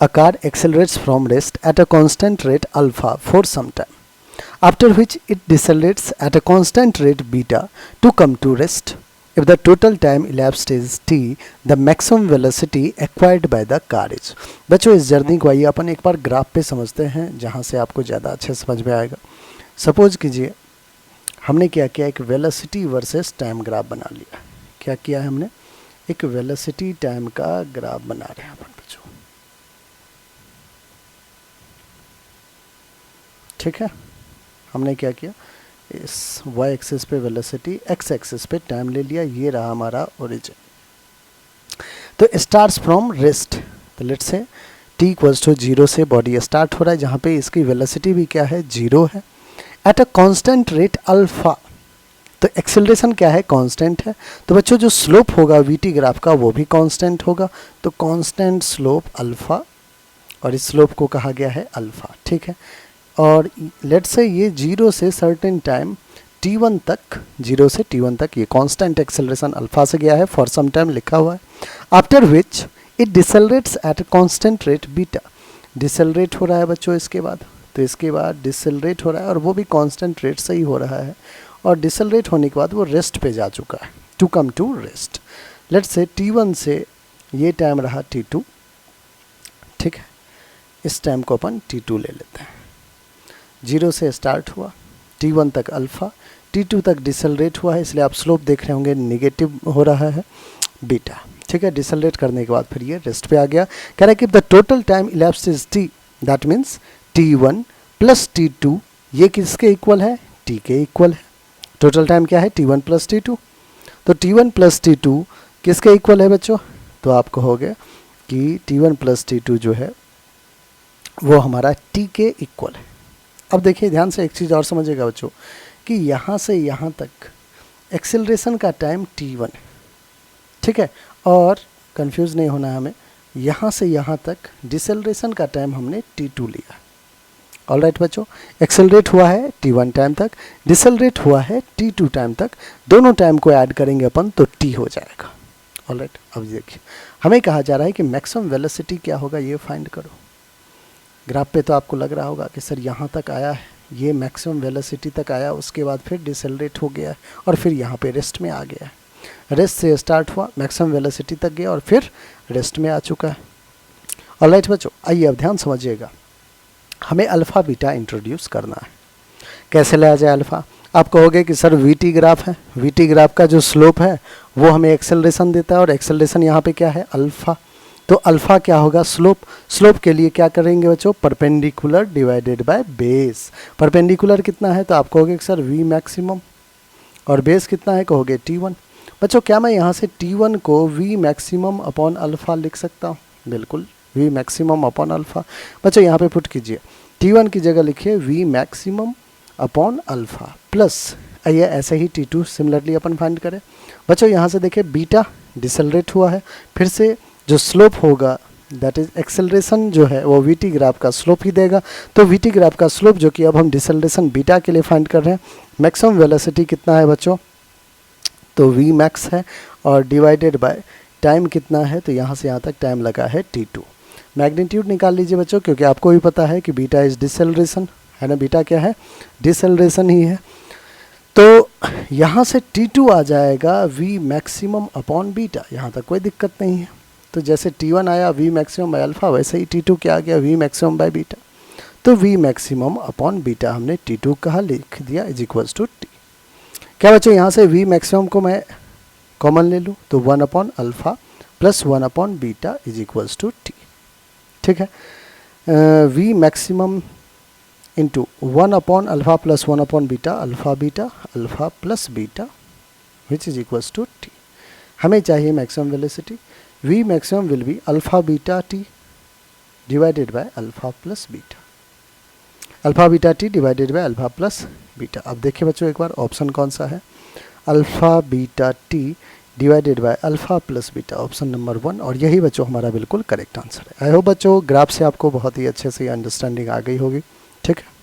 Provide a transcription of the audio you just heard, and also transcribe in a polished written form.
A car accelerates from rest at a constant rate alpha for some time, after which it decelerates at a constant rate beta to come to rest. If the total time elapsed is t, the maximum velocity acquired by the car is। बच्चों इस journey को आइए अपन एक bar graph पे समझते हैं जहाँ से आपको ज़्यादा अच्छे समझ में आएगा। सपोज कीजिए हमने क्या किया, एक वेलोसिटी वर्सेस टाइम ग्राफ बना लिया। क्या किया है हमने, एक वेलोसिटी टाइम का ग्राफ बना रहे हैं अपन बच्चों, ठीक है। हमने क्या किया, इस y एक्सिस पे वेलोसिटी, x एक्सिस पे टाइम ले लिया, ये रहा हमारा ओरिजिन। तो स्टार्ट्स फ्रॉम रेस्ट, तो let's say t equals to 0 से बॉडी स्टार्ट हो रहा है, जहाँ पे इसकी वेलोसिटी भी क्या है, 0 है, at a constant rate alpha. तो एक्सेलरेशन क्या है, कांस्टेंट है। तो बच्चों जो स्लोप होगा वीटी ग्राफ का वो भी कांस्टेंट होगा, तो कांस्टेंट स्लोप अल्फा, और इस स्लोप को कहा गया है अल्फा, ठीक है। और लेट्स से ये 0 से सर्टेन टाइम t1 तक, 0 से t1 तक ये कांस्टेंट एक्सेलरेशन अल्फा से गया है, फॉर सम टाइम लिखा हुआ है। After which it decelerates at constant rate beta, decelerate हो रहा है बच्चों इसके बाद, तो इसके बाद डिसेलरेट हो रहा है और वो भी कांस्टेंट रेट से ही हो रहा है, और डिसेलरेट होने के बाद वो रेस्ट पे जा चुका है, to come to rest. Let's say t1 से ये टाइम रहा t2, ठीक है। इस टाइम को अपन t2 ले लेते हैं। 0 से स्टार्ट हुआ, t1 तक अल्फ़ा, t2 तक डिसेलरेट हुआ है, इसलिए आप स्लोप देख रहे होंगे नेगेटिव हो रहा है, बीटा, ठीक है। डिसेलरेट करने के बाद फिर ये रेस्ट पे आ गया। कह रहा है कि the total time elapsed is t, that means t1 plus t2, ये किसके इक्वल है, t के इक्वल है। टोटल टाइम क्या है, t1 प्लस t2, तो t1 प्लस t2 किसके इक्वल है बच्चों, तो आप कहोगे कि t1 प्लस t2 जो है वो हमारा t के इक्वल है। अब देखिए ध्यान से एक चीज़ और समझिएगा बच्चों, कि यहाँ से यहाँ तक एक्सेलरेशन का टाइम t1, ठीक है, और कंफ्यूज नहीं होना है हमें, यहाँ से यहाँ तक डिसेलरेशन का टाइम हमने t2 लिया। ऑलराइट बच्चों, एक्सेलरेट हुआ है t1 टाइम तक, डिसेलरेट हुआ है t2 टाइम तक, दोनों टाइम को ऐड करेंगे अपन तो t हो जाएगा। ऑलराइट, अब देखिए हमें कहा जा रहा है कि मैक्सिमम वेलोसिटी क्या होगा, ये फाइंड करो। ग्राफ पे तो आपको लग रहा होगा कि सर यहाँ तक आया है, ये मैक्सिमम वेलोसिटी तक आया, उसके बाद फिर डिसेलरेट हो गया है और फिर यहाँ पे रेस्ट में आ गया है। रेस्ट से स्टार्ट हुआ, मैक्सिमम वेलोसिटी तक गया और फिर रेस्ट में आ चुका है। ऑलराइट बच्चों, आइए अब ध्यान समझिएगा, हमें अल्फ़ा बीटा इंट्रोड्यूस करना है। कैसे लाया जाए अल्फ़ा, आप कहोगे कि सर वीटी ग्राफ है, वीटी ग्राफ का जो स्लोप है वो हमें एक्सेलरेशन देता है, और एक्सेलरेशन यहाँ पे क्या है, अल्फ़ा। तो अल्फ़ा क्या होगा, स्लोप। स्लोप के लिए क्या करेंगे बच्चों, perpendicular divided by base. Perpendicular कितना है, तो आप कहोगे कि सर वी मैक्सिमम, और बेस कितना है, कहोगे t1। बच्चों क्या मैं यहाँ से t1 को वी मैक्सिमम अपॉन अल्फ़ा लिख सकता हूँ, बिल्कुल, वी मैक्सिमम अपॉन अल्फ़ा। बच्चों यहाँ पे पुट कीजिए, t1 की जगह लिखिए we maximum upon alpha, plus आइए ऐसे ही t2 सिमिलरली अपन फाइंड करें। बच्चों यहाँ से देखिए बीटा डिसेलरेट हुआ है, फिर से जो स्लोप होगा दैट इज एक्सेलरेशन जो है वो वीटी ग्राफ का स्लोप ही देगा। तो वीटी ग्राफ का स्लोप जो कि अब हम डिसेलरेशन बीटा के लिए फाइंड कर रहे हैं, मैक्सिमम वेलोसिटी कितना है बच्चों, तो वी मैक्स है, और डिवाइडेड बाय टाइम कितना है, तो यहाँ से यहाँ तक टाइम लगा है t2। मैग्नीट्यूड निकाल लीजिए बच्चों, क्योंकि आपको भी पता है कि बीटा इज डिसेलरेशन है ना, बीटा क्या है, डिसेलरेशन ही है। तो यहाँ से t2 आ जाएगा v मैक्सिमम अपॉन बीटा, यहाँ तक कोई दिक्कत नहीं है। तो जैसे t1 आया v मैक्सिमम बाय अल्फ़ा, वैसे ही t2 क्या आ गया, v मैक्सिमम बाय बीटा। तो v मैक्सिमम अपॉन बीटा हमने t2 कहा, लिख दिया इज इक्वल्स टू t। क्या बच्चों यहाँ से v मैक्सिमम को मैं कॉमन ले लूँ, तो 1 upon alpha plus 1 upon beta is equals to t, ठीक है। v maximum into 1 upon alpha plus 1 upon beta, alpha beta, alpha plus beta which is equals to t। हमें चाहिए maximum velocity, v maximum will be alpha beta t divided by alpha plus beta, alpha beta t divided by alpha plus beta. अब देखिए बच्चों एक बार option कौन सा है, alpha beta t divided by alpha plus beta, option number 1, और यही बच्चों हमारा बिल्कुल करेक्ट आंसर है। आई होप बच्चों ग्राफ से आपको बहुत ही अच्छे से अंडरस्टैंडिंग आ गई होगी, ठीक है।